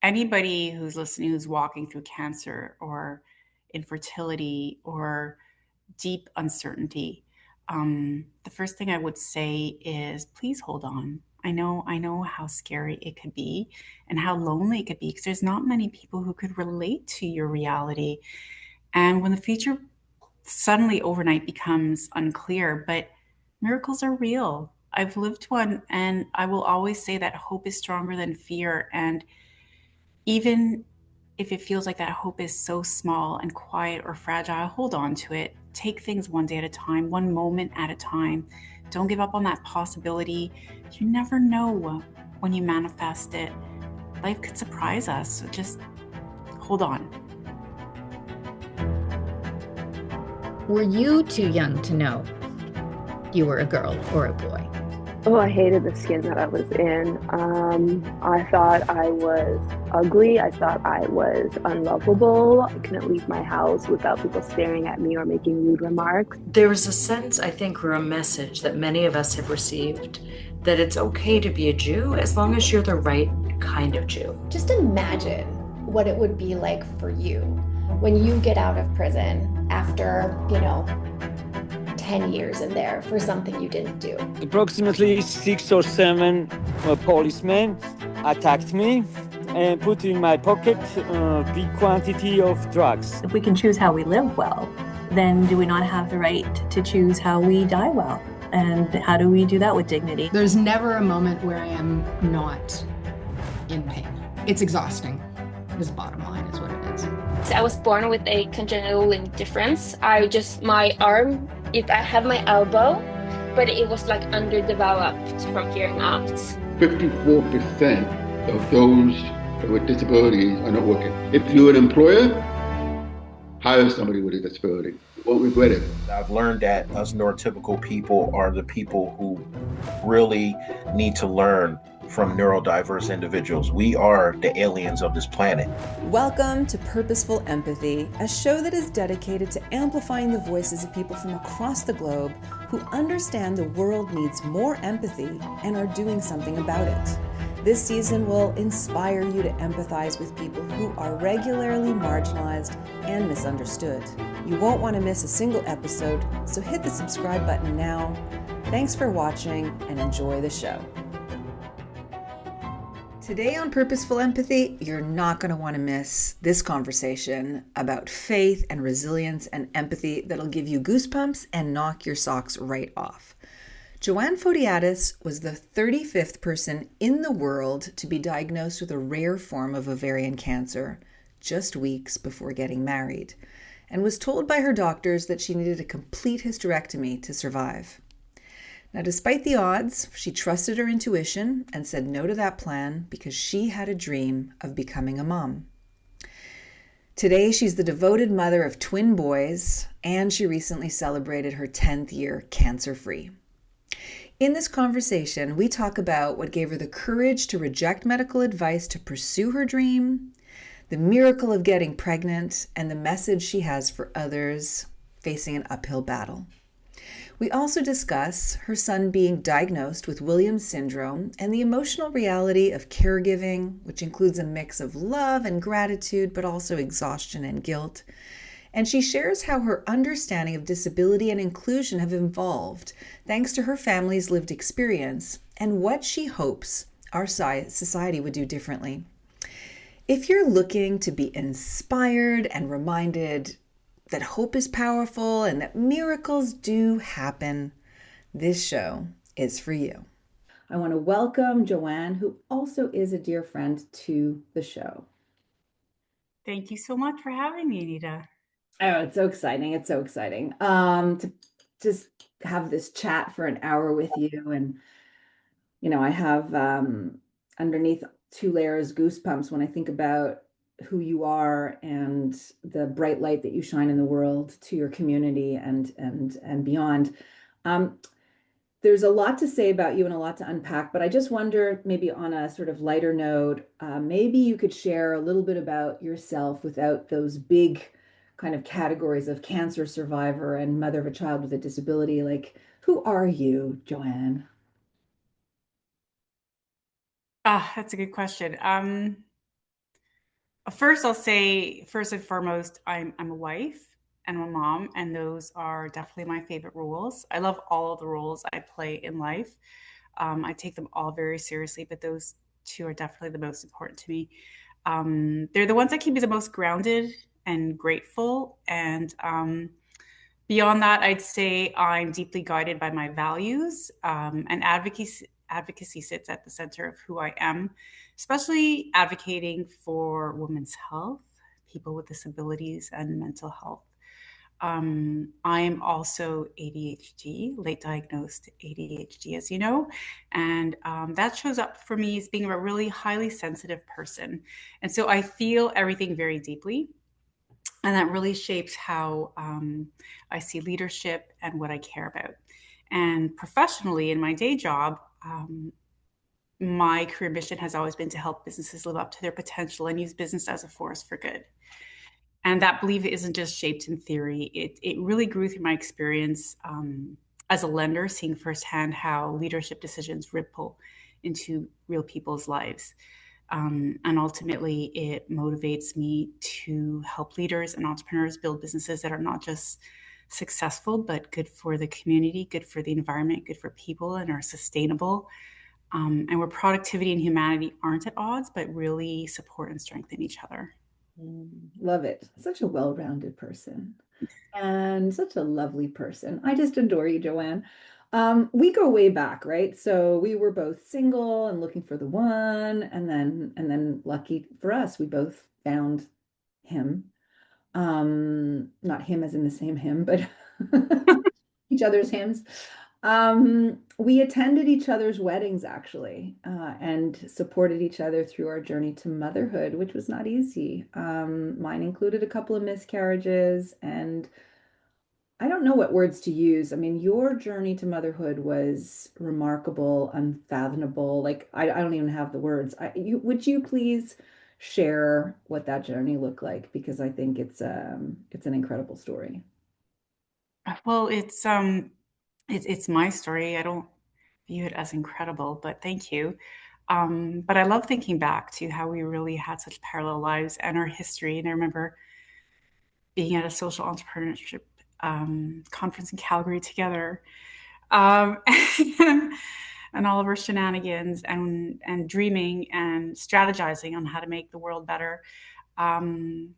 anybody who's listening who's walking through cancer or infertility or deep uncertainty, the first thing I would say is please hold on. I know how scary it could be and how lonely it could be because there's not many people who could relate to your reality. And when the future suddenly overnight becomes unclear, but miracles are real. I've lived one, and I will always say that hope is stronger than fear. And even if it feels like that hope is so small and quiet or fragile, hold on to it. Take things one day at a time, one moment at a time. Don't give up on that possibility. You never know when you manifest it. Life could surprise us. So just hold on. Were you too young to know you were a girl or a boy? Oh, I hated the skin that I was in. I thought I was ugly. I thought I was unlovable. I couldn't leave my house without people staring at me or making rude remarks. There is a sense, I think, or a message that many of us have received that it's okay to be a Jew as long as you're the right kind of Jew. Just imagine what it would be like for you when you get out of prison after, 10 years in there for something you didn't do. Approximately 6 or 7 policemen attacked me and put in my pocket a big quantity of drugs. If we can choose how we live well, then do we not have the right to choose how we die well? And how do we do that with dignity? There's never a moment where I am not in pain. It's exhausting. This bottom line is what it is. I was born with a congenital limb difference. My arm, I have my elbow, but it was like underdeveloped from here out. 54% of those with disabilities are not working. If you're an employer, hire somebody with a disability. You won't regret it. I've learned that us neurotypical people are the people who really need to learn from neurodiverse individuals. We are the aliens of this planet. Welcome to Purposeful Empathy, a show that is dedicated to amplifying the voices of people from across the globe who understand the world needs more empathy and are doing something about it. This season will inspire you to empathize with people who are regularly marginalized and misunderstood. You won't want to miss a single episode, so hit the subscribe button now. Thanks for watching and enjoy the show. Today on Purposeful Empathy, you're not going to want to miss this conversation about faith and resilience and empathy that'll give you goosebumps and knock your socks right off. Joanne Photiades was the 35th person in the world to be diagnosed with a rare form of ovarian cancer just weeks before getting married, and was told by her doctors that she needed a complete hysterectomy to survive. Now, despite the odds, she trusted her intuition and said no to that plan because she had a dream of becoming a mom. Today, she's the devoted mother of twin boys, and she recently celebrated her 10th year cancer-free. In this conversation, we talk about what gave her the courage to reject medical advice to pursue her dream, the miracle of getting pregnant, and the message she has for others facing an uphill battle. We also discuss her son being diagnosed with Williams syndrome and the emotional reality of caregiving, which includes a mix of love and gratitude, but also exhaustion and guilt. And she shares how her understanding of disability and inclusion have evolved thanks to her family's lived experience and what she hopes our society would do differently. If you're looking to be inspired and reminded that hope is powerful and that miracles do happen, this show is for you. I want to welcome Joanne, who also is a dear friend, to the show. Thank you so much for having me, Anita. Oh, it's so exciting. It's so exciting to just have this chat for an hour with you. And, I have underneath 2 layers goosebumps when I think about who you are and the bright light that you shine in the world to your community and beyond. There's a lot to say about you and a lot to unpack, but I just wonder, maybe on a sort of lighter note, maybe you could share a little bit about yourself without those big kind of categories of cancer survivor and mother of a child with a disability. Like, who are you, Joanne? That's a good question. First, I'll say, first and foremost, I'm a wife and I'm a mom, and those are definitely my favorite roles. I love all of the roles I play in life. I take them all very seriously, but those two are definitely the most important to me. They're the ones that keep me the most grounded and grateful. And beyond that, I'd say I'm deeply guided by my values, and advocacy sits at the center of who I am, especially advocating for women's health, people with disabilities, and mental health. I'm also ADHD, late diagnosed ADHD, as you know, and that shows up for me as being a really highly sensitive person. And so I feel everything very deeply. And that really shapes how I see leadership and what I care about. And professionally, in my day job, my career mission has always been to help businesses live up to their potential and use business as a force for good. And that belief isn't just shaped in theory, it really grew through my experience as a lender, seeing firsthand how leadership decisions ripple into real people's lives. And ultimately, it motivates me to help leaders and entrepreneurs build businesses that are not just successful, but good for the community, good for the environment, good for people, and are sustainable. And where productivity and humanity aren't at odds, but really support and strengthen each other. Love it. Such a well-rounded person and such a lovely person. I just adore you, Joanne. We go way back, right? So we were both single and looking for the one, and then lucky for us, we both found him. Not him as in the same hymn, but each other's hymns. We attended each other's weddings actually, and supported each other through our journey to motherhood, which was not easy. Mine included a couple of miscarriages, and I don't know what words to use. I mean, your journey to motherhood was remarkable, unfathomable. Like I don't even have the words. Would you please share what that journey looked like? Because I think it's an incredible story. Well, it's my story. I don't view it as incredible, but thank you. But I love thinking back to how we really had such parallel lives and our history. And I remember being at a social entrepreneurship conference in Calgary together, um, and, and all of our shenanigans and dreaming and strategizing on how to make the world better. Um,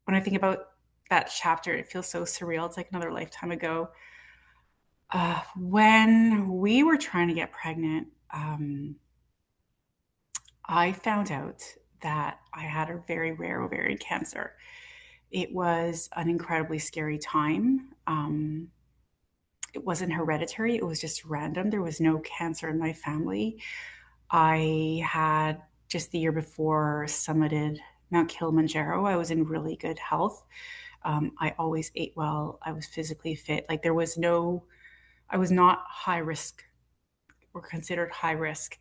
when I think about that chapter, it feels so surreal. It's like another lifetime ago. When we were trying to get pregnant, I found out that I had a very rare ovarian cancer. It was an incredibly scary time. It wasn't hereditary, it was just random. There was no cancer in my family. I had just the year before summited Mount Kilimanjaro. I was in really good health. I always ate well. I was physically fit. Like there was no, I was not high risk or considered high risk.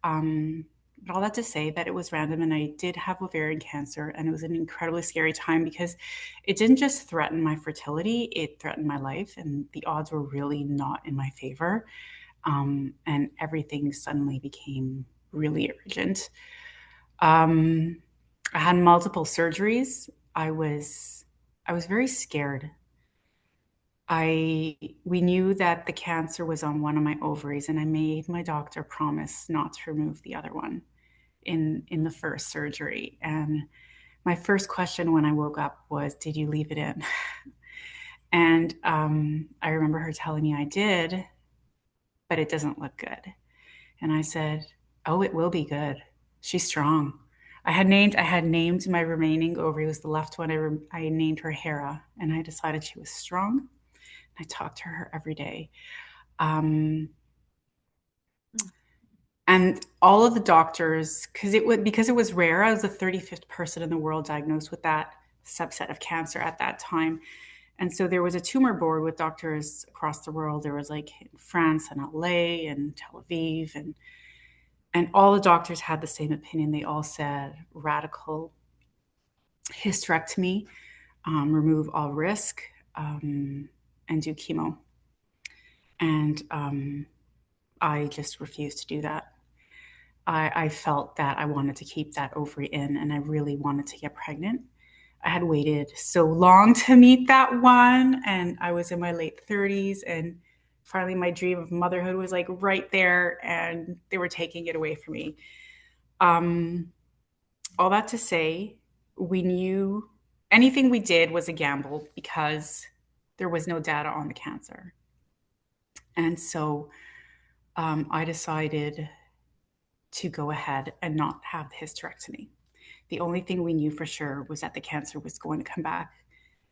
Um, but all that to say that it was random and I did have ovarian cancer and it was an incredibly scary time because it didn't just threaten my fertility, it threatened my life and the odds were really not in my favor. And everything suddenly became really urgent. Um, I had multiple surgeries. I was very scared. We knew that the cancer was on one of my ovaries, and I made my doctor promise not to remove the other one in the first surgery. And my first question when I woke up was, "Did you leave it in?" And I remember her telling me I did, but it doesn't look good. And I said, "Oh, it will be good. She's strong." I had named my remaining ovary, it was the left one. I named her Hera, and I decided she was strong. I talked to her every day. Um, and all of the doctors, because it was rare, I was the 35th person in the world diagnosed with that subset of cancer at that time. And so there was a tumor board with doctors across the world. There was like in France and LA and Tel Aviv, and all the doctors had the same opinion. They all said radical hysterectomy, remove all risk, and do chemo. And I just refused to do that. I felt that I wanted to keep that ovary in and I really wanted to get pregnant. I had waited so long to meet that one, and I was in my late 30s, and finally my dream of motherhood was like right there, and they were taking it away from me. Um, all that to say, we knew anything we did was a gamble because there was no data on the cancer. And so I decided to go ahead and not have the hysterectomy. The only thing we knew for sure was that the cancer was going to come back,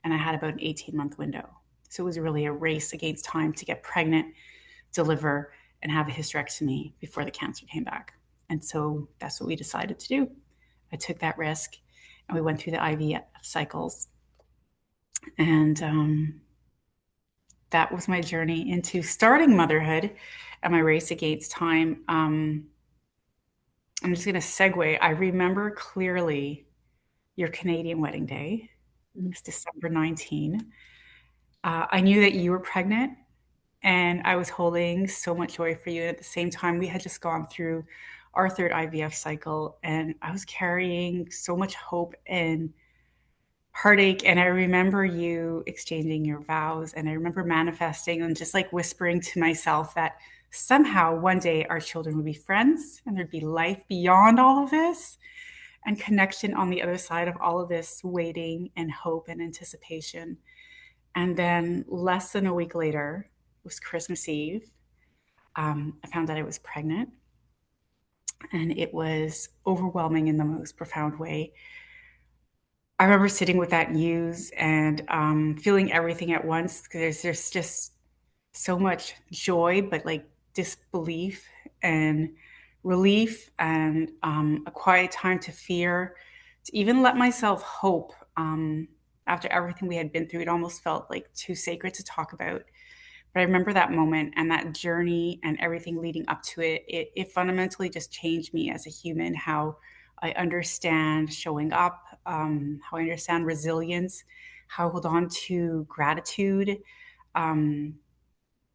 and I had about an 18-month window. So it was really a race against time to get pregnant, deliver, and have a hysterectomy before the cancer came back. And so that's what we decided to do. I took that risk, and we went through the IVF cycles. And that was my journey into starting motherhood and my race against time. I'm just going to segue. I remember clearly your Canadian wedding day. It's December 19. I knew that you were pregnant, and I was holding so much joy for you. At the same time, we had just gone through our third IVF cycle, and I was carrying so much hope and heartache. And I remember you exchanging your vows, and I remember manifesting and just like whispering to myself that somehow one day our children would be friends and there'd be life beyond all of this and connection on the other side of all of this waiting and hope and anticipation. And then less than a week later, it was Christmas Eve. I found out I was pregnant, and it was overwhelming in the most profound way. I remember sitting with that news and feeling everything at once because there's just so much joy, but like disbelief and relief and a quiet time to fear, to even let myself hope. After everything we had been through, it almost felt like too sacred to talk about. But I remember that moment and that journey and everything leading up to it. It fundamentally just changed me as a human, how I understand showing up, how I understand resilience, how I hold on to gratitude, um,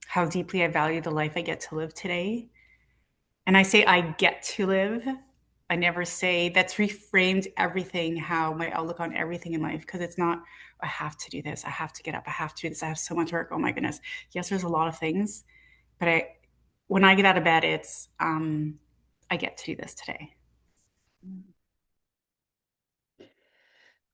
how deeply I value the life I get to live today. And I say I get to live. I never say that's reframed everything, how my outlook on everything in life, because it's not, I have to do this, I have to get up, I have to do this, I have so much work. Oh my goodness. Yes, there's a lot of things, but when I get out of bed, it's I get to do this today.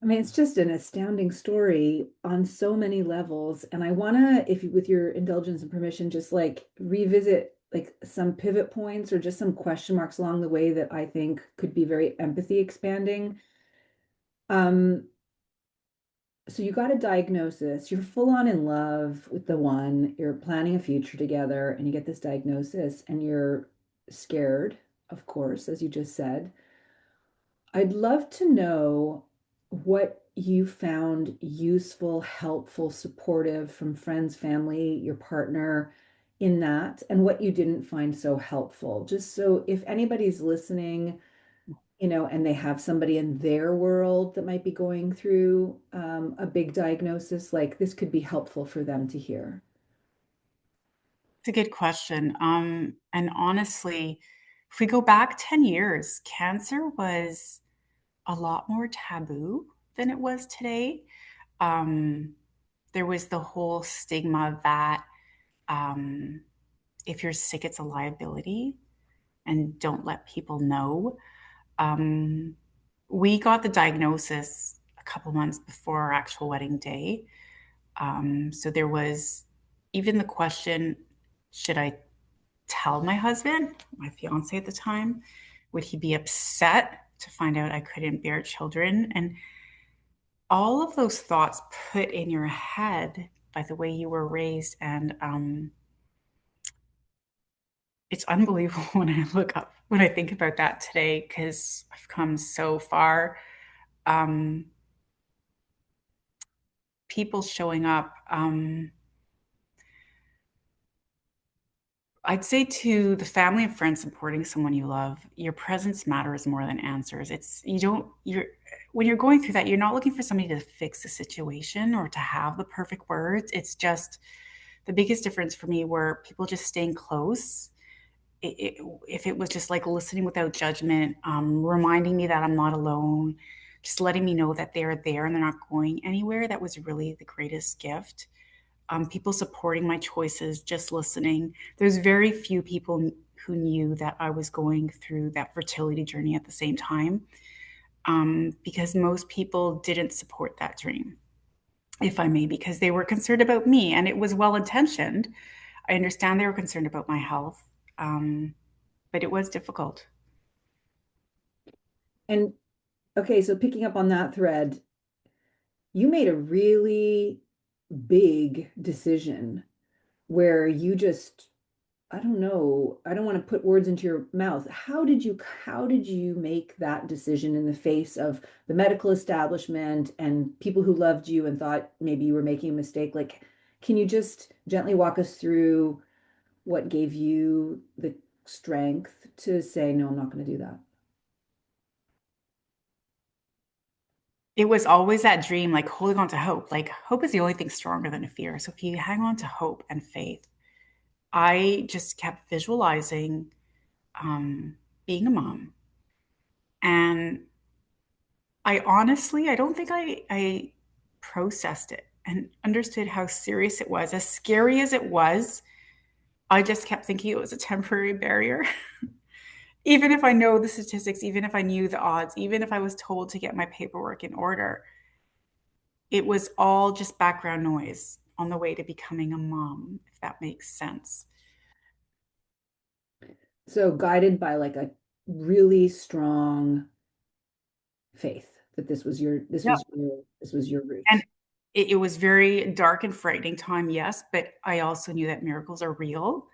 I mean, it's just an astounding story on so many levels. And I want to, if you, with your indulgence and permission, just like revisit like some pivot points or just some question marks along the way that I think could be very empathy expanding. So you got a diagnosis, you're full on in love with the one, you're planning a future together, and you get this diagnosis and you're scared, of course, as you just said. I'd love to know what you found useful, helpful, supportive from friends, family, your partner in that, and what you didn't find so helpful. Just so if anybody's listening, and they have somebody in their world that might be going through a big diagnosis, like this could be helpful for them to hear. It's a good question. And honestly, if we go back 10 years, cancer was a lot more taboo than it was today. Um, there was the whole stigma that if you're sick, it's a liability and don't let people know. Um, we got the diagnosis a couple months before our actual wedding day. So there was even the question, should I tell my husband, my fiance at the time? Would he be upset to find out I couldn't bear children? And all of those thoughts put in your head by the way you were raised. And it's unbelievable when I look up, when I think about that today, because I've come so far. People showing up. I'd say to the family and friends supporting someone you love, your presence matters more than answers. You're when you're going through that, you're not looking for somebody to fix the situation or to have the perfect words. It's just the biggest difference for me were people just staying close if it was just like listening without judgment, reminding me that I'm not alone, just letting me know that they're there and they're not going anywhere, that was really the greatest gift. People supporting my choices, just listening. There's very few people who knew that I was going through that fertility journey at the same time, because most people didn't support that dream, if I may, because they were concerned about me, and it was well intentioned. I understand they were concerned about my health, but it was difficult. And okay, so picking up on that thread, you made a really big decision where you just, I don't know, I don't want to put words into your mouth. How did you make that decision in the face of the medical establishment and people who loved you and thought maybe you were making a mistake? Like, can you just gently walk us through what gave you the strength to say, no, I'm not going to do that? It was always that dream, like holding on to hope. Like hope is the only thing stronger than a fear. So if you hang on to hope and faith, I just kept visualizing being a mom. And I honestly, I don't think I processed it and understood how serious it was. As scary as it was, I just kept thinking it was a temporary barrier. Even if I know the statistics, even if I knew the odds, even if I was told to get my paperwork in order, it was all just background noise on the way to becoming a mom, if that makes sense. So guided by like a really strong faith that this was your this Yeah. was your this was your And route. it was very dark and frightening time, yes, but I also knew that miracles are real,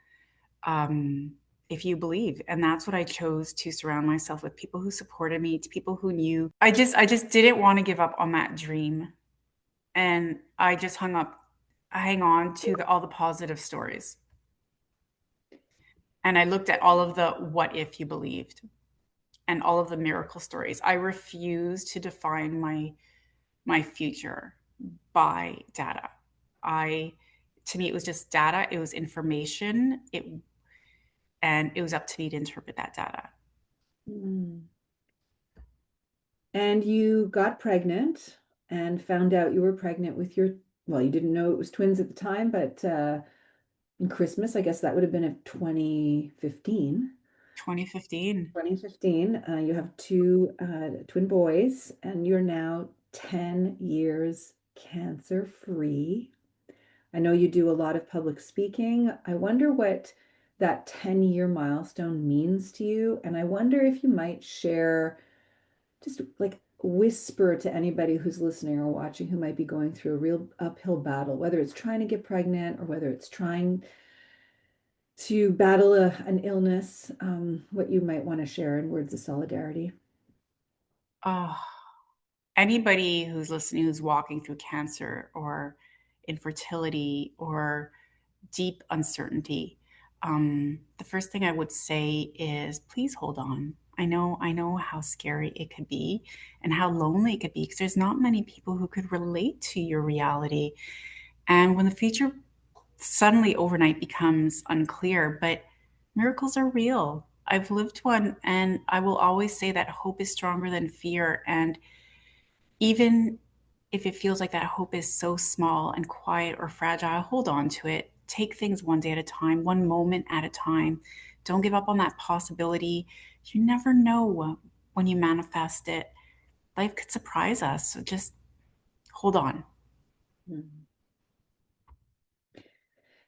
um, if you believe. And that's what I chose, to surround myself with people who supported me, to people who knew. I just didn't want to give up on that dream. And I hang on to all the positive stories. And I looked at all of the what if you believed and all of the miracle stories. I refuse to define my future by data. I To me it was just data, it was information, and it was up to me to interpret that data. Mm. And you got pregnant and found out you were pregnant with your, well, you didn't know it was twins at the time, but in Christmas, I guess that would have been of 2015. 2015. 2015, you have two twin boys, and you're now 10 years cancer free. I know you do a lot of public speaking. I wonder what that 10-year milestone means to you. And I wonder if you might share, just like whisper to anybody who's listening or watching who might be going through a real uphill battle, whether it's trying to get pregnant or whether it's trying to battle an illness, what you might want to share in words of solidarity. Oh, anybody who's listening who's walking through cancer or infertility or deep uncertainty, the first thing I would say is please hold on. I know how scary it could be and how lonely it could be, because there's not many people who could relate to your reality. And when the future suddenly overnight becomes unclear, but miracles are real. I've lived one, and I will always say that hope is stronger than fear. And even if it feels like that hope is so small and quiet or fragile, hold on to it. Take things one day at a time, one moment at a time. Don't give up on that possibility. You never know when you manifest it. Life could surprise us. So just hold on. Mhm.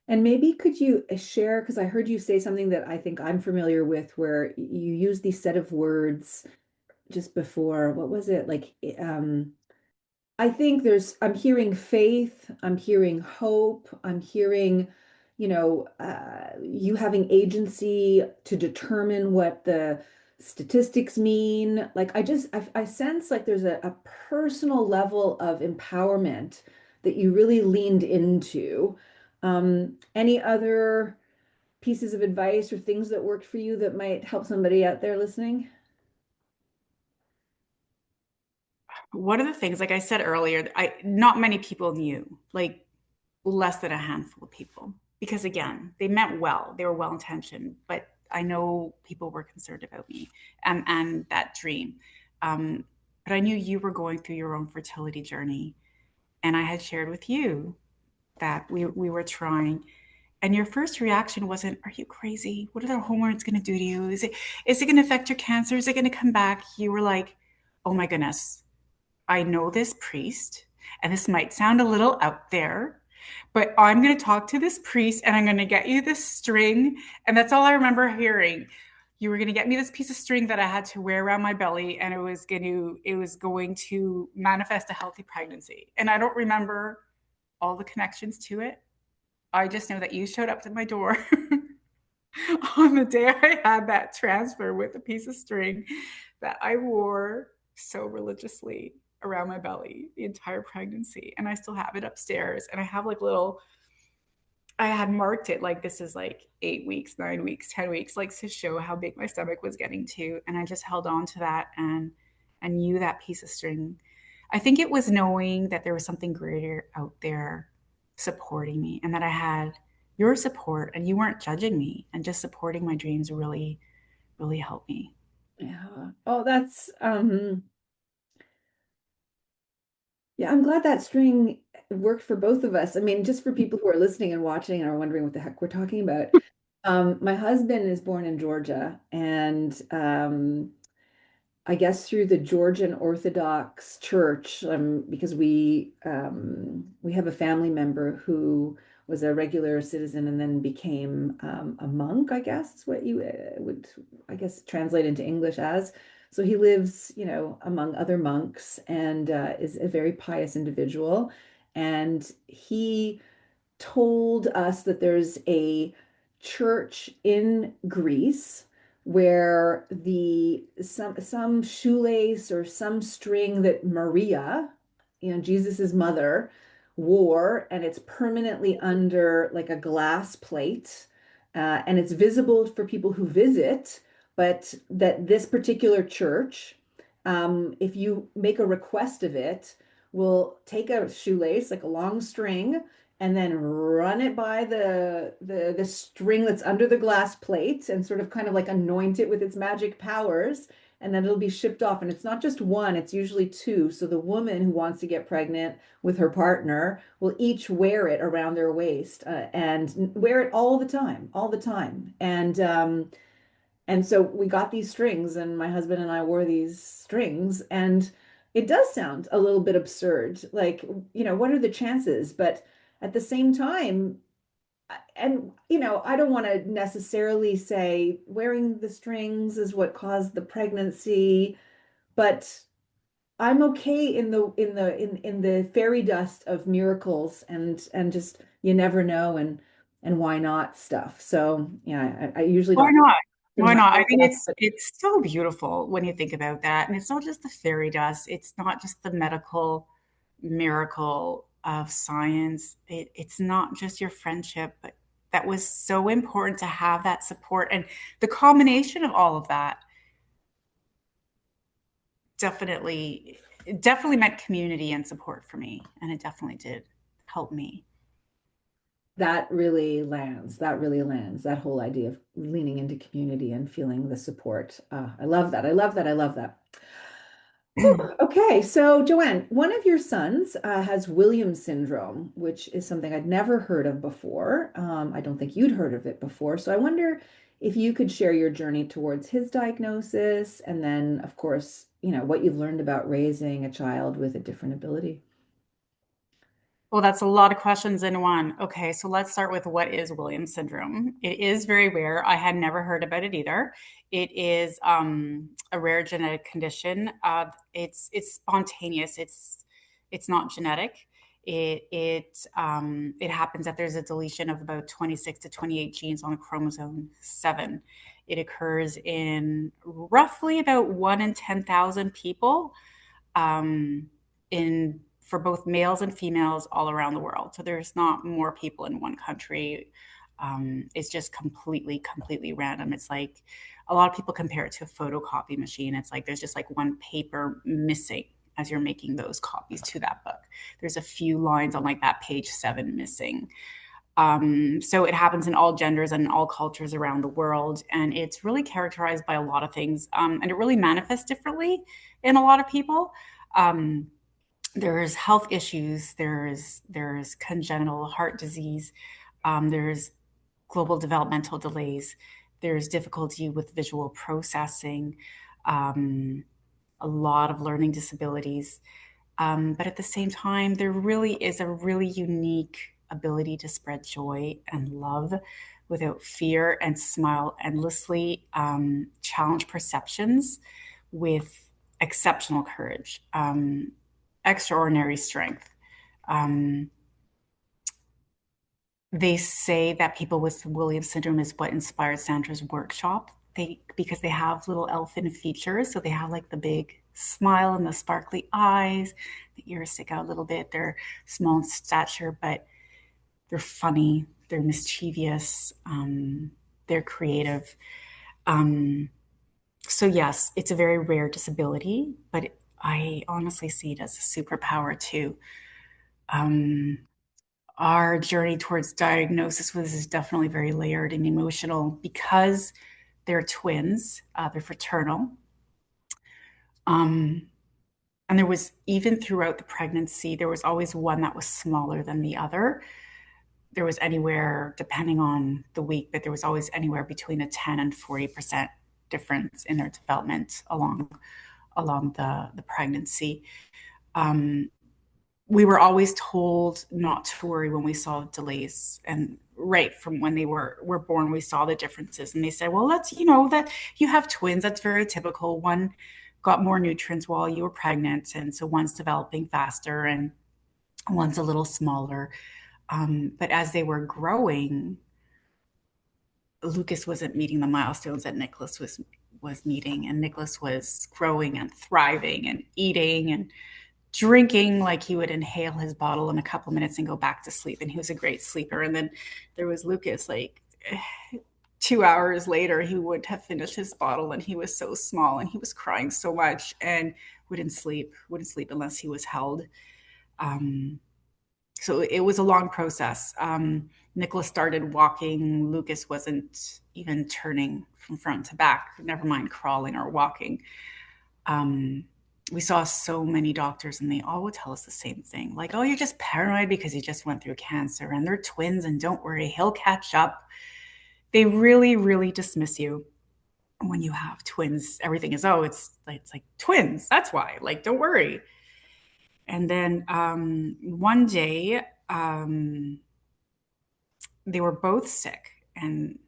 And maybe could you share, because I heard you say something that I think I'm familiar with, where you use these set of words just before, what was it? Like, I think I'm hearing faith, I'm hearing hope, I'm hearing, you having agency to determine what the statistics mean. Like, I sense like there's a personal level of empowerment that you really leaned into. Any other pieces of advice or things that worked for you that might help somebody out there listening? One of the things, like I said earlier, not many people knew, like less than a handful of people, because again, they meant well, they were well intentioned, but I know people were concerned about me and that dream. But I knew you were going through your own fertility journey. And I had shared with you that we were trying. And your first reaction wasn't, "Are you crazy? What are the hormones going to do to you? Is it going to affect your cancer? Is it going to come back?" You were like, "Oh my goodness, I know this priest, and this might sound a little out there, but I'm going to talk to this priest and I'm going to get you this string." And that's all I remember hearing. You were going to get me this piece of string that I had to wear around my belly, and it was going to manifest a healthy pregnancy. And I don't remember all the connections to it. I just know that you showed up to my door on the day I had that transfer with a piece of string that I wore so religiously around my belly the entire pregnancy. And I still have it upstairs. And I have like little, I had marked it like this is like 8 weeks, 9 weeks, 10 weeks, like to show how big my stomach was getting to. And I just held on to that and knew that piece of string. I think it was knowing that there was something greater out there supporting me and that I had your support and you weren't judging me, and just supporting my dreams really, really helped me. Yeah. Oh, that's yeah, I'm glad that string worked for both of us. I mean, just for people who are listening and watching and are wondering what the heck we're talking about. My husband is born in Georgia, and I guess through the Georgian Orthodox Church, because we have a family member who was a regular citizen and then became a monk, I guess is what you would, I guess, translate into English as. So he lives, among other monks and is a very pious individual. And he told us that there's a church in Greece where the some shoelace or some string that Maria, Jesus's mother, wore, and it's permanently under like a glass plate, and it's visible for people who visit, but that this particular church, if you make a request of it, will take a shoelace, like a long string, and then run it by the string that's under the glass plate and sort of kind of like anoint it with its magic powers, and then it'll be shipped off. And it's not just one, it's usually two. So the woman who wants to get pregnant with her partner will each wear it around their waist, and wear it all the time, all the time. And so we got these strings, and my husband and I wore these strings, and it does sound a little bit absurd. Like, what are the chances? But at the same time, and I don't want to necessarily say wearing the strings is what caused the pregnancy, but I'm okay in the fairy dust of miracles and just you never know, and why not stuff. So yeah, I usually Why don't not? too Why much not? I about think that, it's so beautiful when you think about that. And it's not just the fairy dust. It's not just the medical miracle of science. It's not just your friendship, but that was so important to have that support. And the combination of all of that definitely, it definitely meant community and support for me. And it definitely did help me. that really lands. That really lands. That whole idea of leaning into community and feeling the support. I love that. I love that. I love that. Whew. Okay, so Joanne, one of your sons has Williams syndrome, which is something I'd never heard of before. I don't think you'd heard of it before. So I wonder if you could share your journey towards his diagnosis, and then, of course, what you've learned about raising a child with a different ability. Well, that's a lot of questions in one. Okay, so let's start with what is Williams syndrome. It is very rare. I had never heard about it either. It is a rare genetic condition. It's spontaneous. It's not genetic. It happens that there's a deletion of about 26 to 28 genes on chromosome 7. It occurs in roughly about 1 in 10,000 people. In for both males and females all around the world. So there's not more people in one country. It's just completely random. It's like a lot of people compare it to a photocopy machine. It's like there's just like one paper missing as you're making those copies to that book. There's a few lines on like that page 7 missing. So it happens in all genders and all cultures around the world. And it's really characterized by a lot of things. And it really manifests differently in a lot of people. There's health issues, there's congenital heart disease, there's global developmental delays, there's difficulty with visual processing, a lot of learning disabilities. But at the same time, there really is a really unique ability to spread joy and love without fear and smile endlessly, challenge perceptions with exceptional courage, extraordinary strength. Um, they say that people with Williams syndrome is what inspired Sandra's workshop. Because they have little elfin features, so they have like the big smile and the sparkly eyes. The ears stick out a little bit. They're small in stature, but they're funny. They're mischievous. They're creative. So yes, it's a very rare disability, but I honestly see it as a superpower too. Our journey towards diagnosis was definitely very layered and emotional because they're twins, they're fraternal. And there was, even throughout the pregnancy, there was always one that was smaller than the other. There was anywhere, depending on the week, but there was always anywhere between a 10 and 40% difference in their development along the pregnancy. We were always told not to worry when we saw delays, and right from when they were born we saw the differences, and they said, well, that's, that you have twins, that's very typical. One got more nutrients while you were pregnant, and so one's developing faster and one's a little smaller. But as they were growing, Lucas wasn't meeting the milestones that Nicholas was meeting, and Nicholas was growing and thriving and eating and drinking. Like, he would inhale his bottle in a couple minutes and go back to sleep, and he was a great sleeper. And then there was Lucas, like 2 hours later he would have finished his bottle, and he was so small and he was crying so much and wouldn't sleep unless he was held. So it was a long process. Nicholas started walking. Lucas wasn't even turning from front to back, never mind crawling or walking. We saw so many doctors, and they all would tell us the same thing. Like, oh, you're just paranoid because you just went through cancer, and they're twins, and don't worry, he'll catch up. They really, really dismiss you when you have twins. Everything is, oh, it's like twins. That's why, like, don't worry. And then one day, they were both sick. And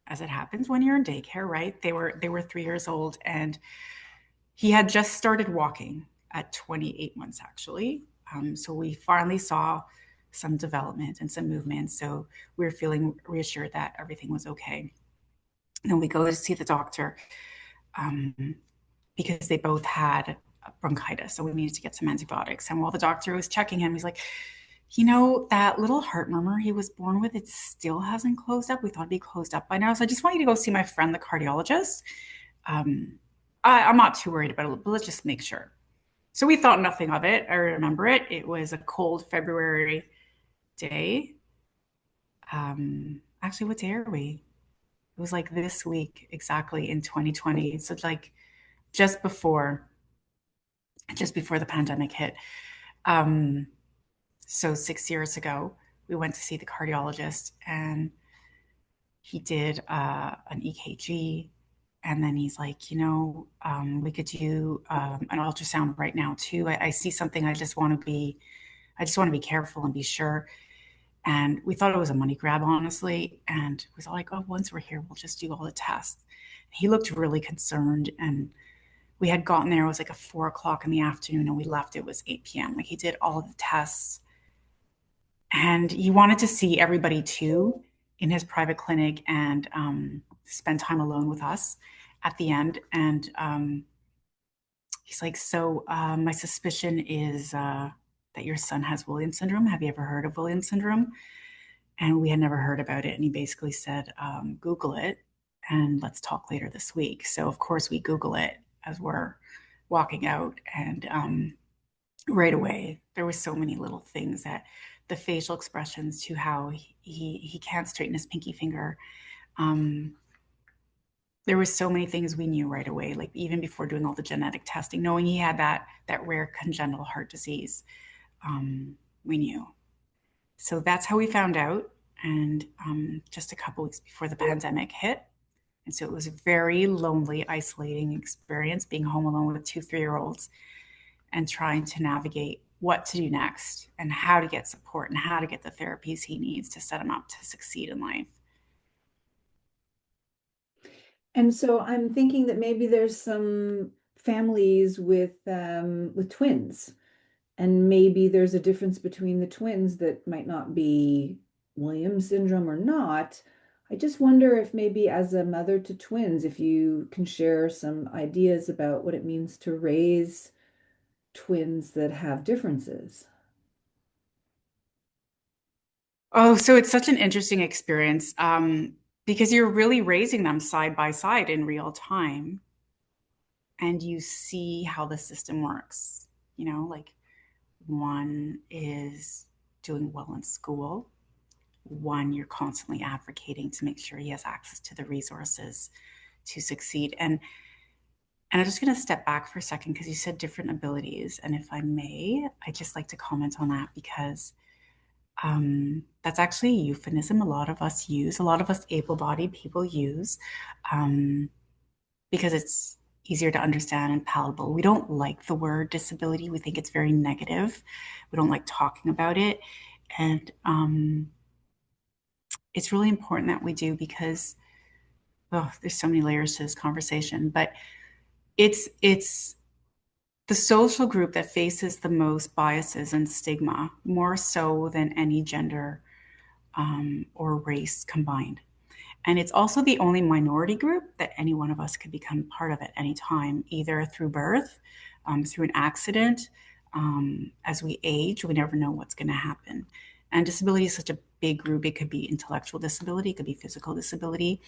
as it happens when you're in daycare, right? They were 3 years old, and he had just started walking at 28 months, actually. So we finally saw some development and some movement. So we were feeling reassured that everything was okay. And then we go to see the doctor because they both had bronchitis. So we needed to get some antibiotics. And while the doctor was checking him, he's like, that little heart murmur he was born with, it still hasn't closed up. We thought it'd be closed up by now. So I just want you to go see my friend, the cardiologist. I'm not too worried about it, but let's just make sure. So we thought nothing of it. I remember it. It was a cold February day. Actually, what day are we? It was like this week exactly in 2020. So like just before the pandemic hit. So 6 years ago, we went to see the cardiologist, and he did an EKG. And then he's like, we could do an ultrasound right now too. I see something. I just want to be careful and be sure. And we thought it was a money grab, honestly. And it was all like, oh, once we're here, we'll just do all the tests. He looked really concerned, and we had gotten there. It was like a 4 o'clock in the afternoon, and we left. It was 8 p.m. Like, he did all of the tests, and he wanted to see everybody too in his private clinic and spend time alone with us at the end. And he's like, so my suspicion is that your son has Williams syndrome. Have you ever heard of Williams syndrome? And we had never heard about it. And he basically said, Google it and let's talk later this week. So of course we Google it as we're walking out. And right away, there were so many little things that the facial expressions to how he can't straighten his pinky finger. Um, there was so many things we knew right away, like even before doing all the genetic testing, knowing he had that rare congenital heart disease. We knew. So that's how we found out. And just a couple weeks before the pandemic hit. And so it was a very lonely, isolating experience being home alone with two 3-year-olds and trying to navigate what to do next and how to get support and how to get the therapies he needs to set him up to succeed in life. And so I'm thinking that maybe there's some families with twins, and maybe there's a difference between the twins that might not be Williams syndrome or not. I just wonder if maybe as a mother to twins, if you can share some ideas about what it means to raise twins that have differences. Oh, so it's such an interesting experience because you're really raising them side by side in real time and you see how the system works. You know, like one is doing well in school, one you're constantly advocating to make sure he has access to the resources to succeed. And I'm just going to step back for a second because you said different abilities. And if I may, I'd just like to comment on that because that's actually a euphemism a lot of us use, a lot of us able-bodied people use, because it's easier to understand and palatable. We don't like the word disability. We think it's very negative. We don't like talking about it. And it's really important that we do because, oh, there's so many layers to this conversation. But it's the social group that faces the most biases and stigma, more so than any gender or race combined. And it's also the only minority group that any one of us could become part of at any time, either through birth, through an accident. As we age, we never know what's going to happen. And disability is such a big group. It could be intellectual disability, it could be physical disability.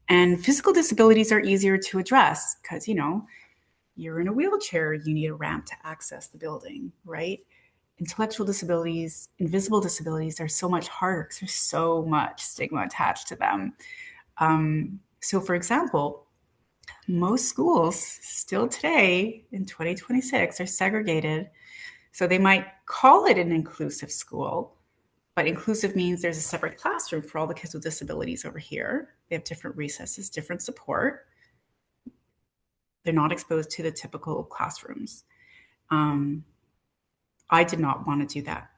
And physical disabilities are easier to address because, you know, you're in a wheelchair, you need a ramp to access the building, right? Intellectual disabilities, invisible disabilities are so much harder because there's so much stigma attached to them. So, for example, most schools still today in 2026 are segregated. So they might call it an inclusive school, but inclusive means there's a separate classroom for all the kids with disabilities over here. They have different recesses, different support. They're not exposed to the typical classrooms. I did not want to do that.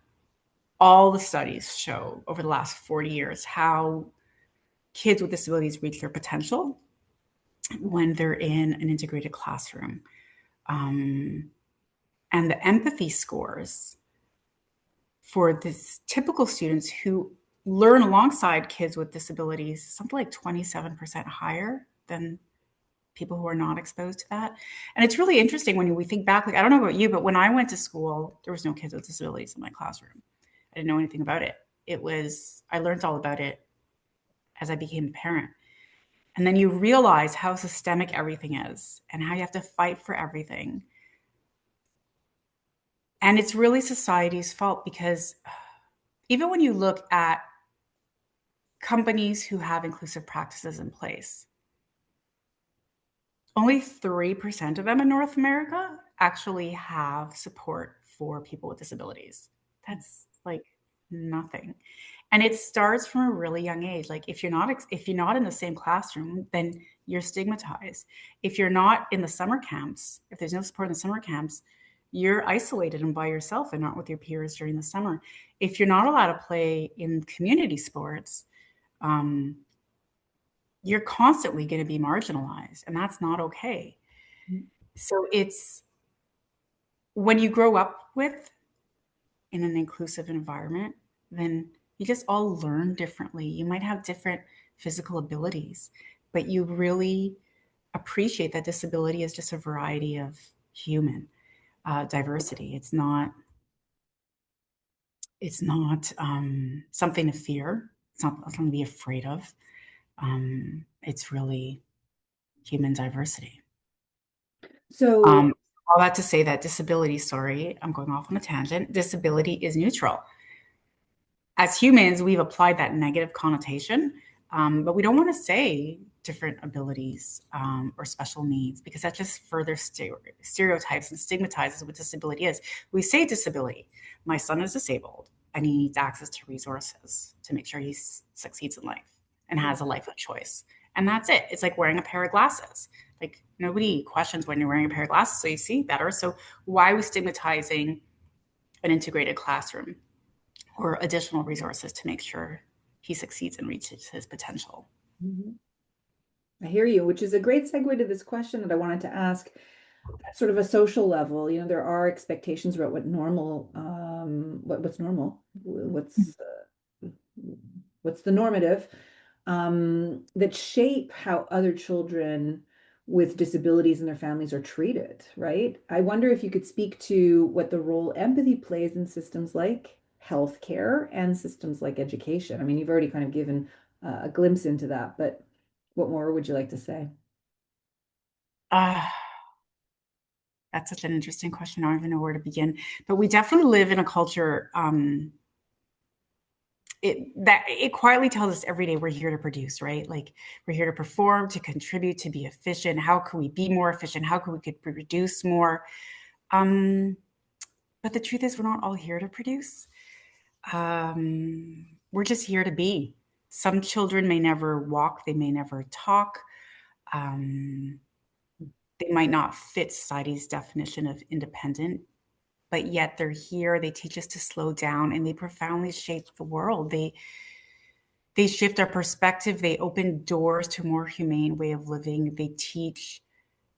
All the studies show over the last 40 years how kids with disabilities reach their potential when they're in an integrated classroom. And the empathy scores for this typical students who learn alongside kids with disabilities, something like 27% higher than people who are not exposed to that. And it's really interesting when we think back, like, I don't know about you, but when I went to school, there was no kids with disabilities in my classroom. I didn't know anything about it. I learned all about it as I became a parent. And then you realize how systemic everything is and how you have to fight for everything. And it's really society's fault because even when you look at companies who have inclusive practices in place, only 3% of them in North America actually have support for people with disabilities. That's like nothing. And it starts from a really young age. Like if you're not in the same classroom, then you're stigmatized. If you're not in the summer camps, if there's no support in the summer camps, you're isolated and by yourself and not with your peers during the summer. If you're not allowed to play in community sports, you're constantly going to be marginalized, and that's not okay. So it's when you grow up with in an inclusive environment, then you just all learn differently. You might have different physical abilities, but you really appreciate that disability is just a variety of human diversity. It's not something to fear. It's not something to be afraid of. It's really human diversity. So all that to say that disability, sorry, I'm going off on a tangent. Disability is neutral. as humans, we've applied that negative connotation, but we don't want to say different abilities or special needs because that just further stereotypes and stigmatizes what disability is. We say disability. My son is disabled and he needs access to resources to make sure he succeeds in life and has a life of choice. And that's it. It's like wearing a pair of glasses. Like nobody questions when you're wearing a pair of glasses, so you see better. So why are we stigmatizing an integrated classroom or additional resources to make sure he succeeds and reaches his potential? Mm-hmm. I hear you, which is a great segue to this question that I wanted to ask. Sort of a social level, there are expectations about what's normal, what's the normative, that shape how other children with disabilities and their families are treated, right? I wonder if you could speak to what the role empathy plays in systems like healthcare and systems like education. I mean, you've already kind of given a glimpse into that, but what more would you like to say? That's such an interesting question. I don't even know where to begin. But we definitely live in a culture it quietly tells us every day we're here to produce, right? Like we're here to perform, to contribute, to be efficient. How can we be more efficient? How can we could produce more? But the truth is, we're not all here to produce. We're just here to be. Some children may never walk, they may never talk. They might not fit society's definition of independent, but yet they're here. They teach us to slow down and they profoundly shape the world. They shift our perspective. They open doors to a more humane way of living. They teach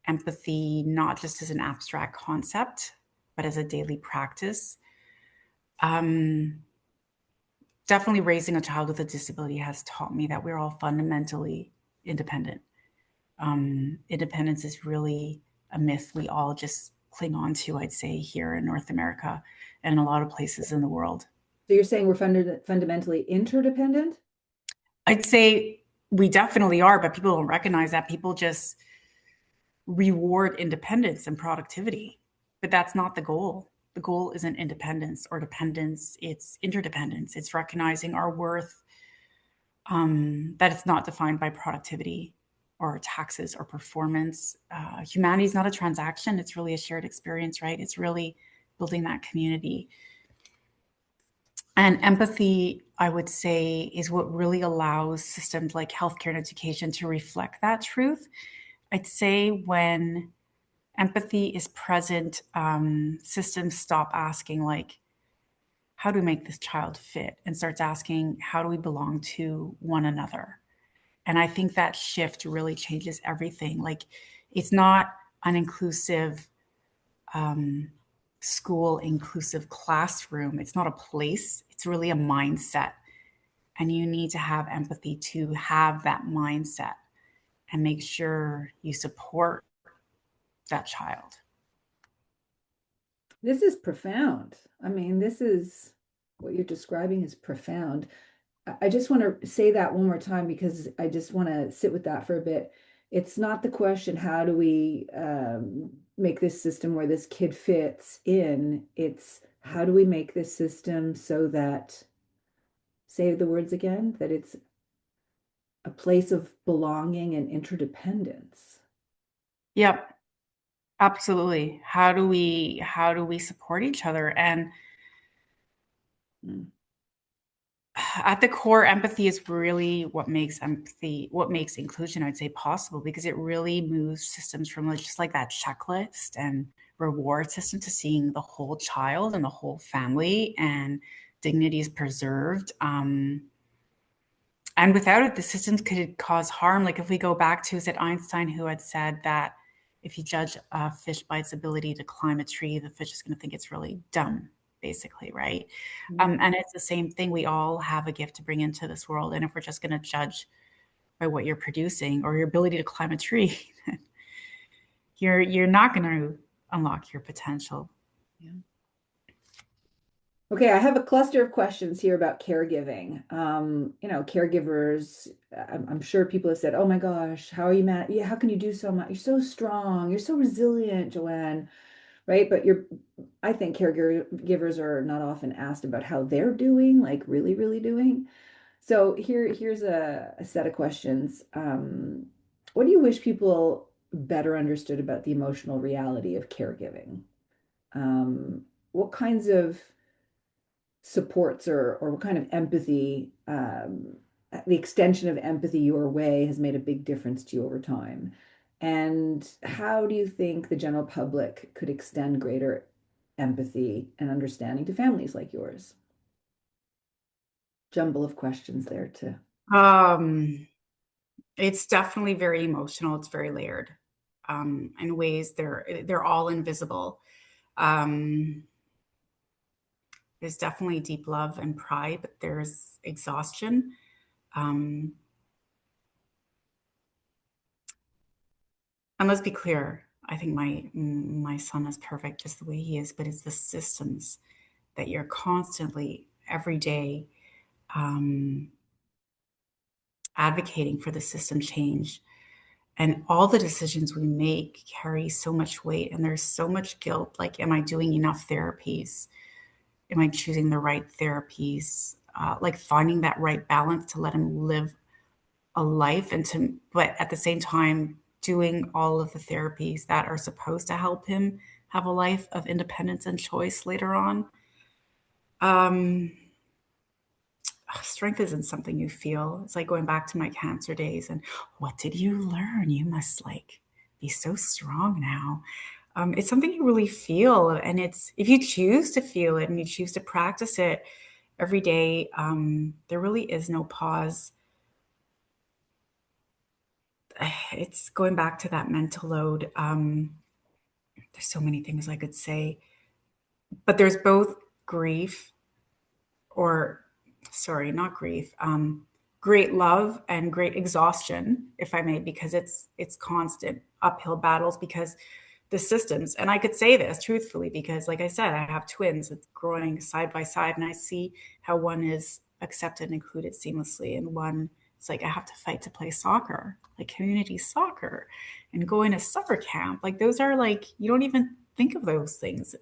empathy, not just as an abstract concept, but as a daily practice. Definitely raising a child with a disability has taught me that we're all fundamentally independent. Independence is really a myth we all just cling on to, I'd say, here in North America and in a lot of places in the world. So you're saying we're fundamentally interdependent? I'd say we definitely are, but people don't recognize that. People just reward independence and productivity, but that's not the goal. The goal isn't independence or dependence, it's interdependence. It's recognizing our worth, that it's not defined by productivity or taxes or performance. Humanity is not a transaction. It's really a shared experience, right? It's really building that community. And empathy, I would say, is what really allows systems like healthcare and education to reflect that truth. I'd say when empathy is present, systems stop asking, like, how do we make this child fit? And starts asking, how do we belong to one another? And I think that shift really changes everything. Like, it's not an inclusive school, inclusive classroom. It's not a place, it's really a mindset. And you need to have empathy to have that mindset and make sure you support that child. This is profound. I mean, this is what you're describing is profound. I just want to say that one more time because I just want to sit with that for a bit. It's not the question, how do we make this system where this kid fits in? It's how do we make this system so that, say the words again, that it's a place of belonging and interdependence. Yep, absolutely. How do we support each other? And at the core, empathy is really what makes inclusion, I'd say, possible, because it really moves systems from just like that checklist and reward system to seeing the whole child and the whole family, and dignity is preserved. And without it, the systems could cause harm. Like if we go back to, is it Einstein who had said that if you judge a fish by its ability to climb a tree, the fish is going to think it's really dumb, basically, right? And it's the same thing. We all have a gift to bring into this world. And if we're just going to judge by what you're producing or your ability to climb a tree, you're not going to unlock your potential. Yeah. Okay, I have a cluster of questions here about caregiving. Caregivers, I'm sure people have said, oh my gosh, how are you, Matt? Yeah, how can you do so much? You're so strong. You're so resilient, Joanne. right? But I think caregivers are not often asked about how they're doing, like really, really doing. So here's a set of questions. What do you wish people better understood about the emotional reality of caregiving? What kinds of supports or what kind of empathy, the extension of empathy your way has made a big difference to you over time? And how do you think the general public could extend greater empathy and understanding to families like yours? Jumble of questions there too. It's definitely very emotional. It's very layered, in ways they're all invisible. Um, there's definitely deep love and pride, but there's exhaustion. Um, and let's be clear. I think my son is perfect just the way he is, but it's the systems that you're constantly every day um, advocating for the system change. And all the decisions we make carry so much weight, and there's so much guilt. Like, am I doing enough therapies? Am I choosing the right therapies? Like finding that right balance to let him live a life, but at the same time, doing all of the therapies that are supposed to help him have a life of independence and choice later on. Um, Strength isn't something you feel. It's like going back to my cancer days and what did you learn? You must like be so strong now. It's something you really feel. And it's, if you choose to feel it and you choose to practice it every day, there really is no pause. It's going back to that mental load. There's so many things I could say, but there's both grief or sorry, not grief, great love and great exhaustion, if I may, because it's constant uphill battles because the systems, and I could say this truthfully because like I said, I have twins that's growing side by side and I see how one is accepted and included seamlessly and one it's like I have to fight to play soccer, like community soccer and going to summer camp. Like those are like you don't even think of those things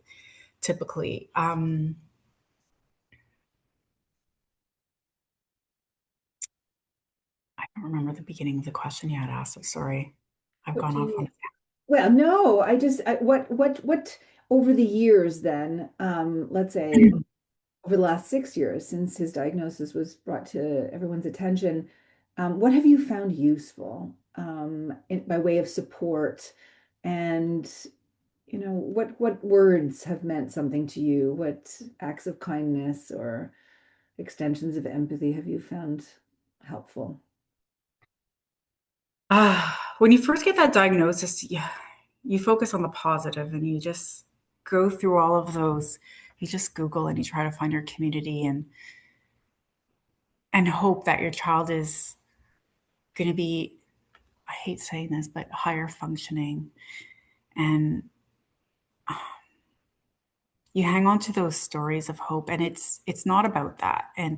typically. I don't remember the beginning of the question you had asked. I'm sorry. I've What gone do off on you, well, no, what over the years then, let's say over the last 6 years since his diagnosis was brought to everyone's attention, what have you found useful by way of support? And, what words have meant something to you? What acts of kindness or extensions of empathy have you found helpful? when you first get that diagnosis, yeah, you focus on the positive and you just go through all of those. You just Google and you try to find your community and hope that your child is going to be, I hate saying this, but higher functioning. And you hang on to those stories of hope and it's not about that. And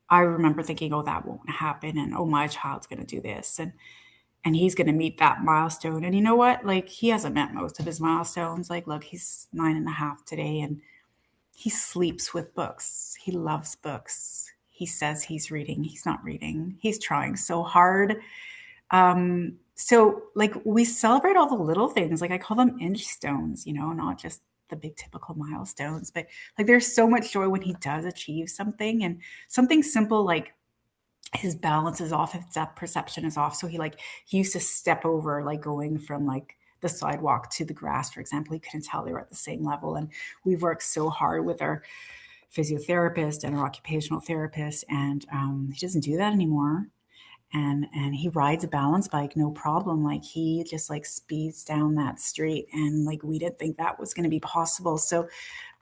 I remember thinking, oh, that won't happen. And oh, my child's going to do this. And he's going to meet that milestone. And you know what? Like he hasn't met most of his milestones. Like, look, he's 9.5 today and he sleeps with books. He loves books. He says he's reading. He's not reading. He's trying so hard. So like we celebrate all the little things. Like I call them inch stones, not just the big typical milestones, but like there's so much joy when he does achieve something and something simple like his balance is off, his depth perception is off. So he used to step over like going from like the sidewalk to the grass, for example. He couldn't tell they were at the same level. And we've worked so hard with our physiotherapist and our occupational therapist, and he doesn't do that anymore. And he rides a balance bike no problem. Like he just like speeds down that street, and like we didn't think that was going to be possible. So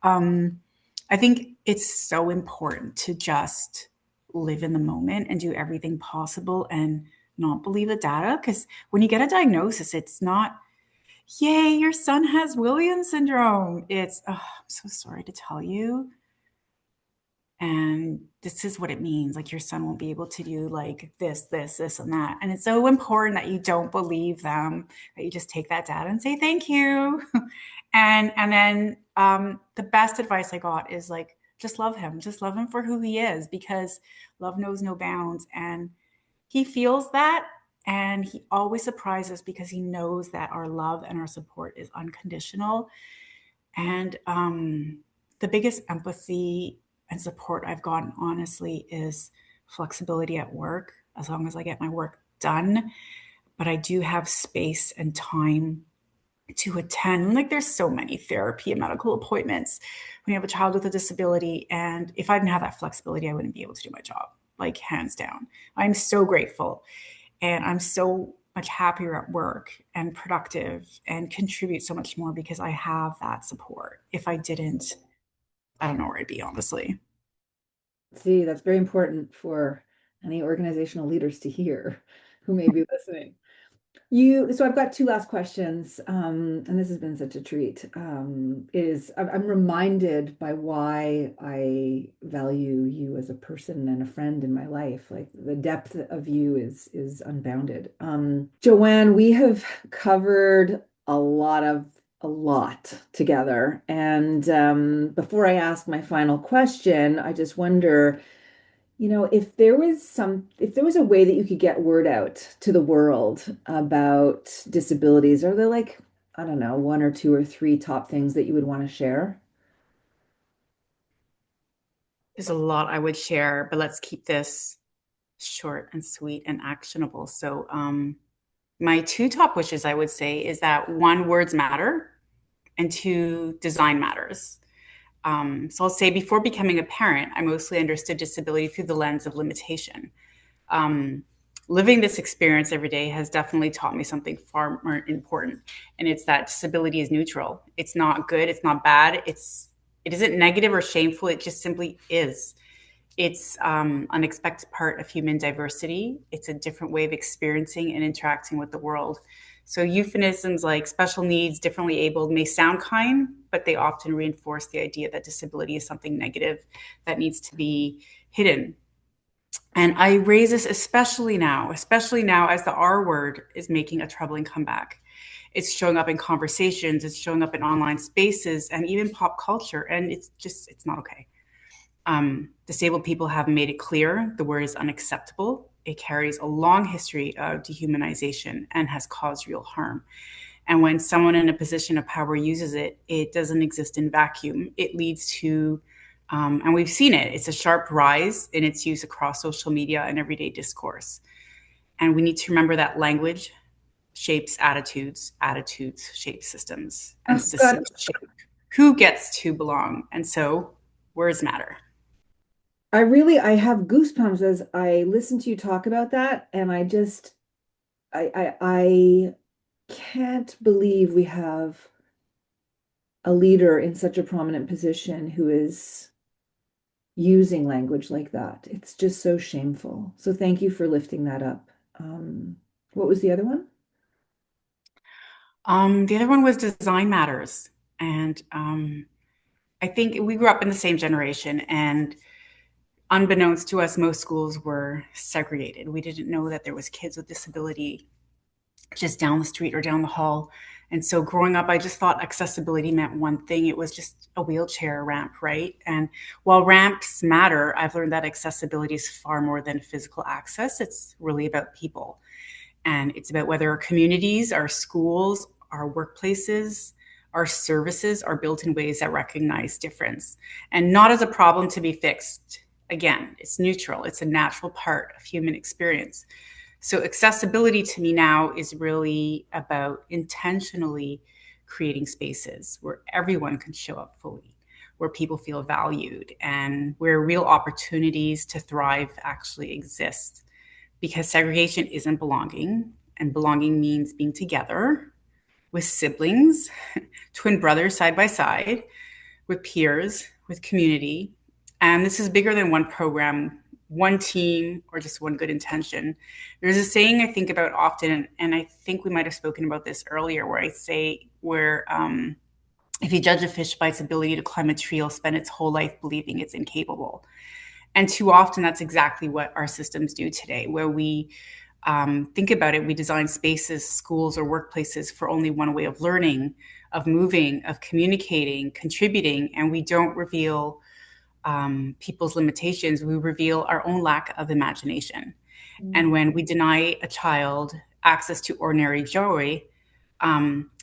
I think it's so important to just live in the moment and do everything possible and not believe the data. Because when you get a diagnosis, it's not, yay, your son has Williams syndrome. It's, oh, I'm so sorry to tell you. And this is what it means. Like, your son won't be able to do like this, and that. And it's so important that you don't believe them, that you just take that data and say, thank you. And then the best advice I got is like, just love him. Just love him for who he is, because love knows no bounds. And he feels that. And he always surprises because he knows that our love and our support is unconditional. And the biggest empathy and support I've gotten, honestly, is flexibility at work, as long as I get my work done. But I do have space and time to attend. Like, there's so many therapy and medical appointments when you have a child with a disability. And if I didn't have that flexibility, I wouldn't be able to do my job, like, hands down. I'm so grateful. And I'm so much happier at work and productive and contribute so much more because I have that support. If I didn't, I don't know where I'd be, honestly. See, that's very important for any organizational leaders to hear who may be listening. So I've got two last questions, and this has been such a treat. I'm reminded by why I value you as a person and a friend in my life. Like, the depth of you is unbounded. Joanne, we have covered a lot together. And before I ask my final question, I just wonder, if there was a way that you could get word out to the world about disabilities, are there, like, I don't know, one or two or three top things that you would want to share? There's a lot I would share, but let's keep this short and sweet and actionable. So, my two top wishes, I would say, is that one, words matter, and two, design matters. So I'll say, before becoming a parent, I mostly understood disability through the lens of limitation. Um, Living this experience every day has definitely taught me something far more important, and it's that disability is neutral. It's not good. It's not bad. It isn't negative or shameful. It just simply is. It's an unexpected part of human diversity. It's a different way of experiencing and interacting with the world. So euphemisms like special needs, differently abled may sound kind, but they often reinforce the idea that disability is something negative that needs to be hidden. And I raise this especially now as the R word is making a troubling comeback. It's showing up in conversations, it's showing up in online spaces and even pop culture. And it's not okay. Disabled people have made it clear the word is unacceptable. It carries a long history of dehumanization and has caused real harm. And when someone in a position of power uses it, it doesn't exist in vacuum. It leads to, and we've seen it, it's a sharp rise in its use across social media and everyday discourse. And we need to remember that language shapes attitudes, attitudes shape systems, and systems shape who gets to belong. And so words matter. I have goosebumps as I listen to you talk about that, and I can't believe we have a leader in such a prominent position who is using language like that. It's just so shameful. So thank you for lifting that up. What was the other one? The other one was design matters. And I think we grew up in the same generation, and unbeknownst to us, most schools were segregated. We didn't know that there was kids with disability just down the street or down the hall. And so growing up, I just thought accessibility meant one thing. It was just a wheelchair ramp, right? And while ramps matter, I've learned that accessibility is far more than physical access. It's really about people. And it's about whether our communities, our schools, our workplaces, our services are built in ways that recognize difference and not as a problem to be fixed. Again, it's neutral. It's a natural part of human experience. So accessibility to me now is really about intentionally creating spaces where everyone can show up fully, where people feel valued, and where real opportunities to thrive actually exist. Because segregation isn't belonging, and belonging means being together with siblings, twin brothers side by side, with peers, with community. And this is bigger than one program, one team, or just one good intention. There's a saying I think about often, and I think we might have spoken about this earlier, where I say, where If you judge a fish by its ability to climb a tree, it'll spend its whole life believing it's incapable. And too often, that's exactly what our systems do today, where we think about it, we design spaces, schools, or workplaces for only one way of learning, of moving, of communicating, contributing, and we don't reveal people's limitations. We reveal our own lack of imagination. And when we deny a child access to ordinary joy,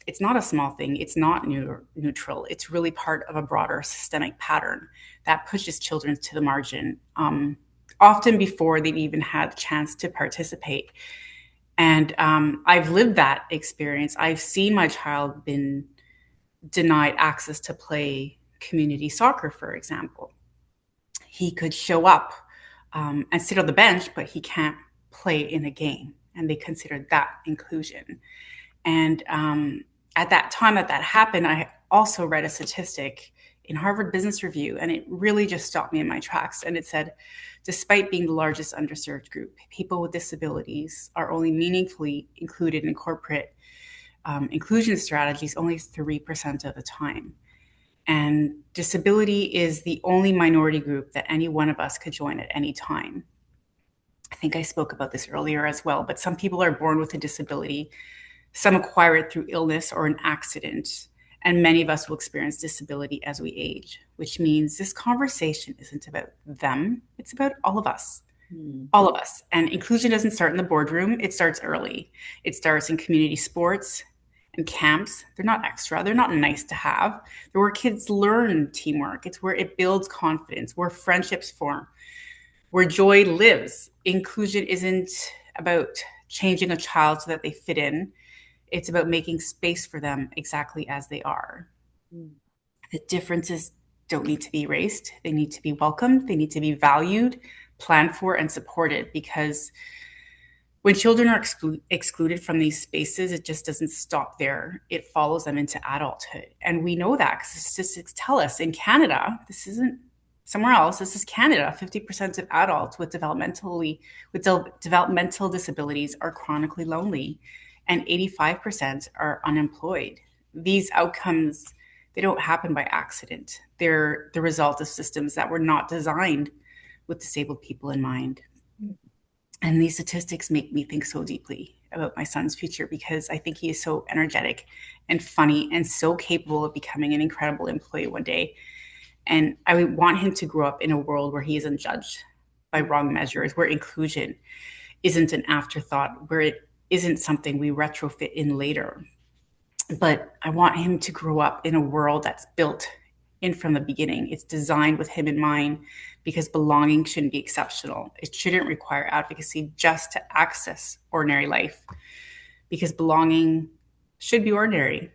it's not a small thing. It's not neutral. It's really part of a broader systemic pattern that pushes children to the margin, often before they've even had the chance to participate. And I've lived that experience. I've seen my child been denied access to play community soccer, for example. He could show up and sit on the bench, but he can't play in a game. And they considered that inclusion. And at that time that happened, I also read a statistic in Harvard Business Review, and it really just stopped me in my tracks. And it said, despite being the largest underserved group, people with disabilities are only meaningfully included in corporate inclusion strategies only 3% of the time. And disability is the only minority group that any one of us could join at any time. I think I spoke about this earlier as well, but some people are born with a disability. Some acquire it through illness or an accident, and many of us will experience disability as we age, which means this conversation isn't about them, it's about all of us. All of us. And inclusion doesn't start in the boardroom, it starts early. It starts in community sports and camps. They're not extra, they're not nice to have. They're where kids learn teamwork. It's where it builds confidence, where friendships form, where joy lives. Inclusion isn't about changing a child so that they fit in. It's about making space for them exactly as they are. The differences don't need to be erased. They need to be welcomed. They need to be valued, planned for, and supported, because when children are excluded from these spaces, it just doesn't stop there. It follows them into adulthood. And we know that because the statistics tell us in Canada, this isn't somewhere else, this is Canada, 50% of adults with developmental disabilities are chronically lonely, and 85% are unemployed. These outcomes, they don't happen by accident. They're the result of systems that were not designed with disabled people in mind. And these statistics make me think so deeply about my son's future, because I think he is so energetic and funny and so capable of becoming an incredible employee one day. And I want him to grow up in a world where he isn't judged by wrong measures, where inclusion isn't an afterthought, where it isn't something we retrofit in later. But I want him to grow up in a world that's built in from the beginning. It's designed with him in mind, because belonging shouldn't be exceptional. It shouldn't require advocacy just to access ordinary life, because belonging should be ordinary.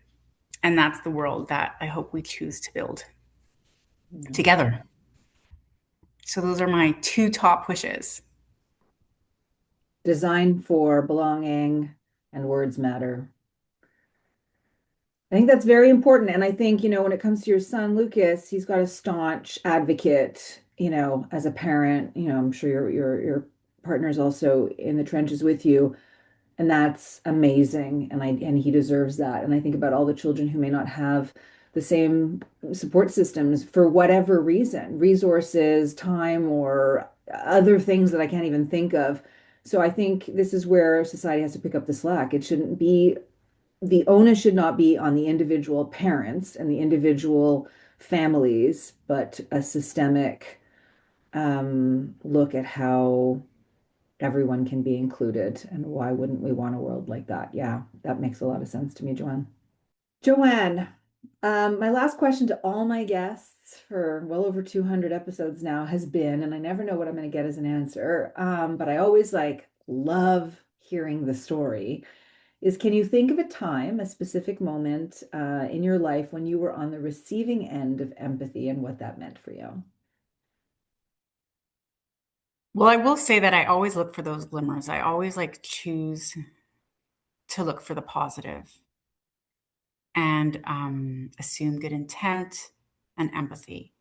And that's the world that I hope we choose to build together. So those are my two top wishes. Design for belonging and words matter. I think that's very important. And I think, when it comes to your son, Lucas, he's got a staunch advocate, as a parent. I'm sure your partner's also in the trenches with you. And that's amazing. And he deserves that. And I think about all the children who may not have the same support systems for whatever reason, resources, time, or other things that I can't even think of. So I think this is where society has to pick up the slack. It shouldn't be, the onus should not be on the individual parents and the individual families, but a systemic look at how everyone can be included. And why wouldn't we want a world like that? Yeah, that makes a lot of sense to me, Joanne. Joanne, my last question to all my guests for well over 200 episodes now has been, and I never know what I'm going to get as an answer, but I always love hearing the story, is can you think of a time, a specific moment in your life when you were on the receiving end of empathy and what that meant for you? Well, I will say that I always look for those glimmers. I always choose to look for the positive and assume good intent and empathy.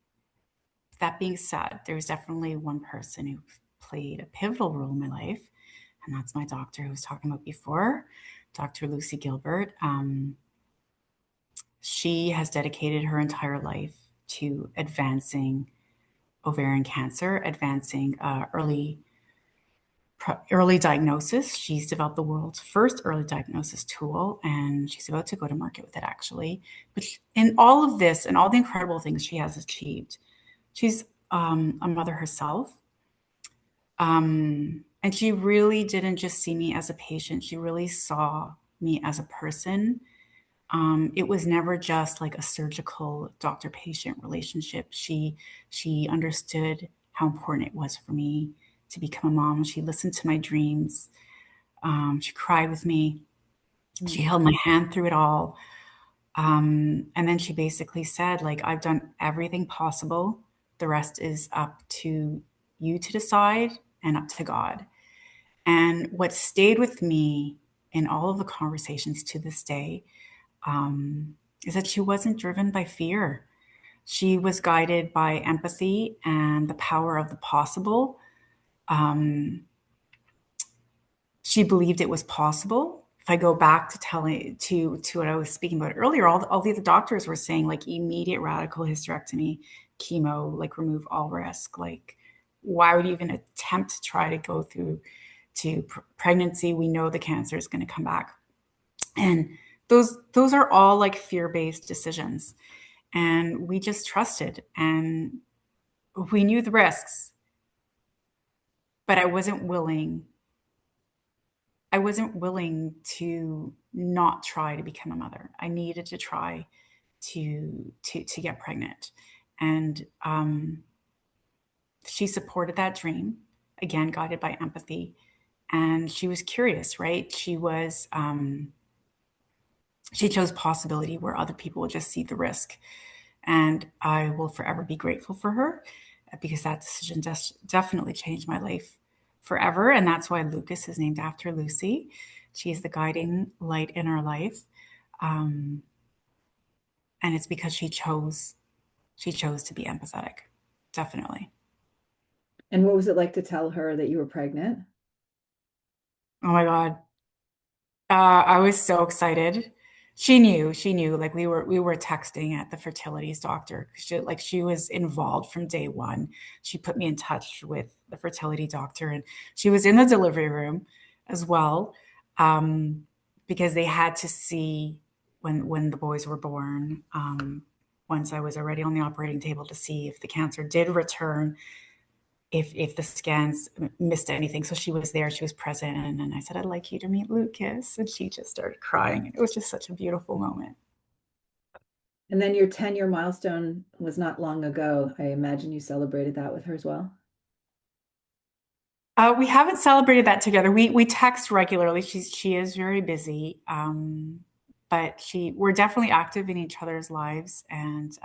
That being said, there's definitely one person who played a pivotal role in my life, and that's my doctor who I was talking about before, Dr. Lucy Gilbert. She has dedicated her entire life to advancing ovarian cancer, advancing early diagnosis. She's developed the world's first early diagnosis tool, and she's about to go to market with it, actually. But in all of this and all the incredible things she has achieved, she's a mother herself. And she really didn't just see me as a patient. She really saw me as a person. It was never just like a surgical doctor-patient relationship. She understood how important it was for me to become a mom. She listened to my dreams. She cried with me. She held my hand through it all. And then she basically said, like, I've done everything possible. The rest is up to you to decide and up to God. And what stayed with me in all of the conversations to this day is that she wasn't driven by fear. She was guided by empathy and the power of the possible. She believed it was possible. If I go back to telling to what I was speaking about earlier, all the other doctors were saying like immediate radical hysterectomy, chemo, like remove all risk. Like, why would you even attempt to try to go through to pregnancy? We know the cancer is going to come back, and those are all like fear-based decisions. And we just trusted, and we knew the risks, but I wasn't willing to not try to become a mother. I needed to try to get pregnant. And she supported that dream, again, guided by empathy. And she was curious, right? She chose possibility where other people would just see the risk. And I will forever be grateful for her, because that decision definitely changed my life forever. And that's why Lucas is named after Lucy. She is the guiding light in our life. And it's because she chose to be empathetic. Definitely. And what was it like to tell her that you were pregnant? Oh my God. I was so excited. She knew, like we were texting at the fertilities doctor. She was involved from day one. She put me in touch with the fertility doctor, and she was in the delivery room as well, because they had to see when the boys were born, once I was already on the operating table, to see if the cancer did return, if the scans missed anything. So she was there, she was present. And I said, I'd like you to meet Lucas. And she just started crying. It was just such a beautiful moment. And then your 10-year milestone was not long ago. I imagine you celebrated that with her as well. We haven't celebrated that together. We text regularly. She is very busy. But we're definitely active in each other's lives. And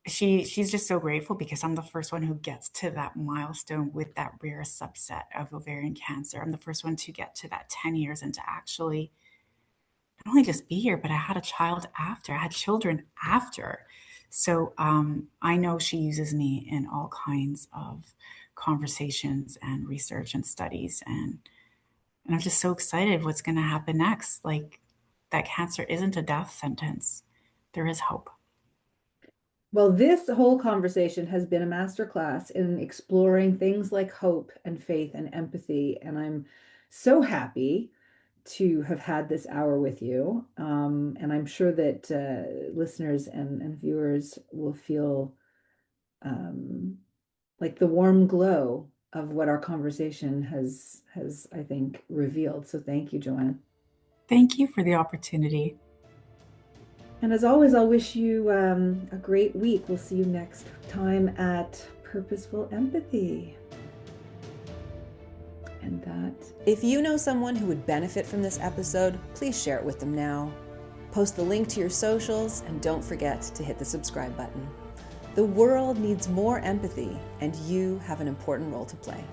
she's just so grateful, because I'm the first one who gets to that milestone with that rare subset of ovarian cancer. I'm the first one to get to that 10 years and to actually not only just be here, but I had a child after. I had children after. So I know she uses me in all kinds of conversations and research and studies. And I'm just so excited what's going to happen next. Like, that cancer isn't a death sentence. There is hope. Well, this whole conversation has been a masterclass in exploring things like hope and faith and empathy. And I'm so happy to have had this hour with you. And I'm sure that listeners and viewers will feel like the warm glow of what our conversation has, I think, revealed. So thank you, Joanne. Thank you for the opportunity. And as always, I'll wish you a great week. We'll see you next time at Purposeful Empathy. And that. If you know someone who would benefit from this episode, please share it with them now. Post the link to your socials, and don't forget to hit the subscribe button. The world needs more empathy, and you have an important role to play.